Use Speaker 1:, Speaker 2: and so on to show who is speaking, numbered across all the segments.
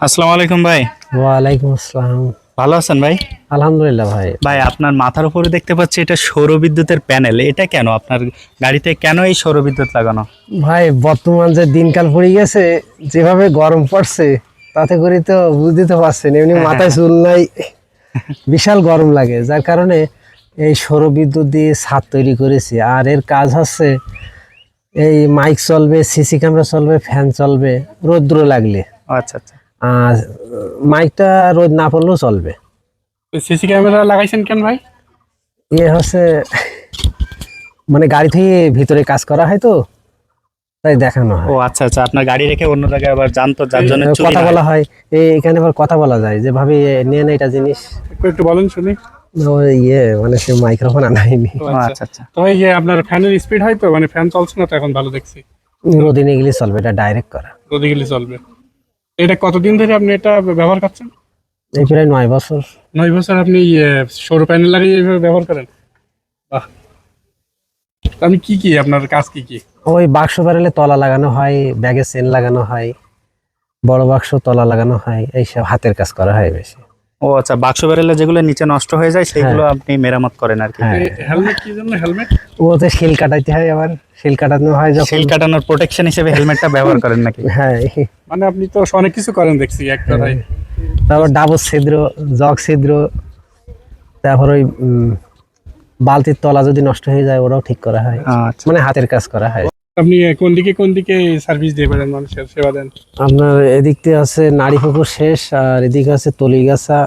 Speaker 1: আসসালামু আলাইকুম ভাই।
Speaker 2: ওয়ালাইকুম আসসালাম।
Speaker 1: ভালো আছেন ভাই?
Speaker 2: আলহামদুলিল্লাহ ভাই।
Speaker 1: ভাই আপনার মাথার উপরে দেখতে পাচ্ছি এটা সৌরবিদ্যুতের প্যানেল, এটা কেন আপনার গাড়িতে, কেন এই সৌরবিদ্যুৎ লাগানো?
Speaker 2: ভাই বর্তমান যে দিনকাল পড়ে গেছে, যেভাবে গরম পড়ছে তাতে করে তো বুঝতে তো পারছেন, এমনি
Speaker 1: হ্যাঁ,
Speaker 2: মাথায়
Speaker 1: হ্যাঁ,
Speaker 2: চুল নাই, বিশাল গরম লাগে, যার কারণে এই সৌরবিদ্যুৎ দিয়ে ছাদ তৈরি করেছি। আর এর কাজ হচ্ছে এই মাইক চলবে, সিসি ক্যামেরা চলবে, ফ্যান চলবে রৌদ্র লাগলে।
Speaker 1: আচ্ছা আচ্ছা।
Speaker 2: আর মাইকটা রোদ না পড়লেও চলবে।
Speaker 3: সিসি ক্যামেরা লাগাইছেন কেন ভাই?
Speaker 2: এ হচ্ছে মানে গাড়ি থেকে ভিতরে কাজ করা হয় তো, তাই দেখানো
Speaker 1: ও
Speaker 2: হয়।
Speaker 1: আচ্ছা আচ্ছা, আপনার গাড়ি রেখে অন্য জায়গায় আবার জানতো, যার জন্য চুরি
Speaker 2: কথা
Speaker 1: না হয়।
Speaker 2: বলা হয়, এখানে আবার কথা বলা যায় যেভাবে নিয়ে না এটা জিনিস।
Speaker 3: একটু বলেন শুনি।
Speaker 2: ওই মানে সে মাইক্রোফোন আনাইনি।
Speaker 3: ও
Speaker 1: ও
Speaker 3: আচ্ছা।
Speaker 1: আচ্ছা আচ্ছা।
Speaker 3: তো এই যে আপনার ফ্যানের স্পিড হয় তো, মানে ফ্যান চলছে না তো এখন, ভালো দেখছি।
Speaker 2: রোদে নিয়ে গেলে চলবে, এটা ডাইরেক্ট করা।
Speaker 3: রোদে গেলে চলবে। এটা কতদিন ধরে আপনি এটা ব্যবহার করছেন?
Speaker 2: এই প্রায় 9 বছর।
Speaker 3: 9 বছর আপনি সৌর প্যানেল লাগিয়ে এইভাবে ব্যবহার করেন? বাহ। তো আমি কি কি আপনার কাজ কি কি?
Speaker 2: ওই বাক্স ব্যারেলে তলা লাগানো হয়, ব্যাগে চেন লাগানো হয়, বড় বাক্স তলা লাগানো হয়, এইসব হাতের কাজ করা হয় বেশি।
Speaker 1: ও আচ্ছা, বাক্স ব্যারেলে যেগুলো নিচে নষ্ট হয়ে যায় সেগুলো আপনি মেরামত করেন আর কি।
Speaker 2: হ্যাঁ।
Speaker 3: হেলমেট কি জন্য হেলমেট?
Speaker 2: ওতে শিল কাটাইতে হয়, আবার শিল কাটানো হয় যখন।
Speaker 1: শিল কাটানোর প্রোটেকশন হিসেবে হেলমেটটা ব্যবহার করেন নাকি?
Speaker 2: হ্যাঁ।
Speaker 3: মানে আপনি তো অনেক কিছু করেন দেখছি এক কথায়।
Speaker 2: তারপর ডাবল ছিদ্র, জগ ছিদ্র, তারপর ওই বালতির তলা যদি নষ্ট হয়ে যায় ওরাও ঠিক করা হয়,
Speaker 1: আচ্ছা।
Speaker 2: মানে হাতের কাজ করা হয়।
Speaker 3: আপনি কোন দিকে সার্ভিস দিয়ে পারেন, মানুষের সেবা দেন?
Speaker 2: আপনার এদিক দিয়ে আছে নাড়িপুকুর শেষ, আর এদিকে আছে তলিগাছা,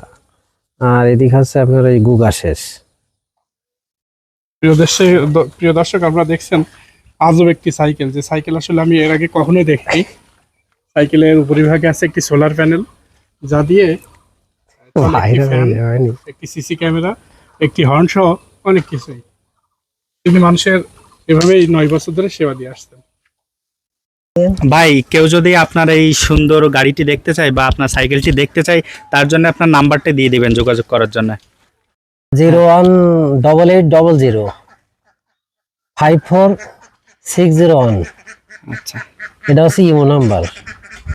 Speaker 2: আর এদিকে আছে আপনার ওই গুগা শেষ।
Speaker 3: প্রিয় দর্শক, আপনারা দেখছেন আজব একটি সাইকেল, যে সাইকেল আসলে আমি এর আগে কখনোই দেখিনি। সাইকেলের উপরিভাগে আছে একটি সোলার প্যানেল, যা দিয়ে চলে একটি
Speaker 2: বাইরে
Speaker 3: ফ্যান,
Speaker 2: হয়নি।
Speaker 3: একটি সিসি ক্যামেরা, একটি হর্ন সহ অনেক কিছুই। তিনি মানুষের এভাবেই 9 বছর ধরে সেবা দিয়ে আসছেন।
Speaker 1: ভাই, কেউ যদি আপনার এই সুন্দর গাড়িটি দেখতে চায় বা আপনার সাইকেলটি দেখতে চায়, তার জন্য আপনার নাম্বারটা দিয়ে দিবেন যোগাযোগ করার জন্য।
Speaker 2: 0188054601।
Speaker 1: আচ্ছা।
Speaker 2: এটা হচ্ছে ইমো নাম্বার।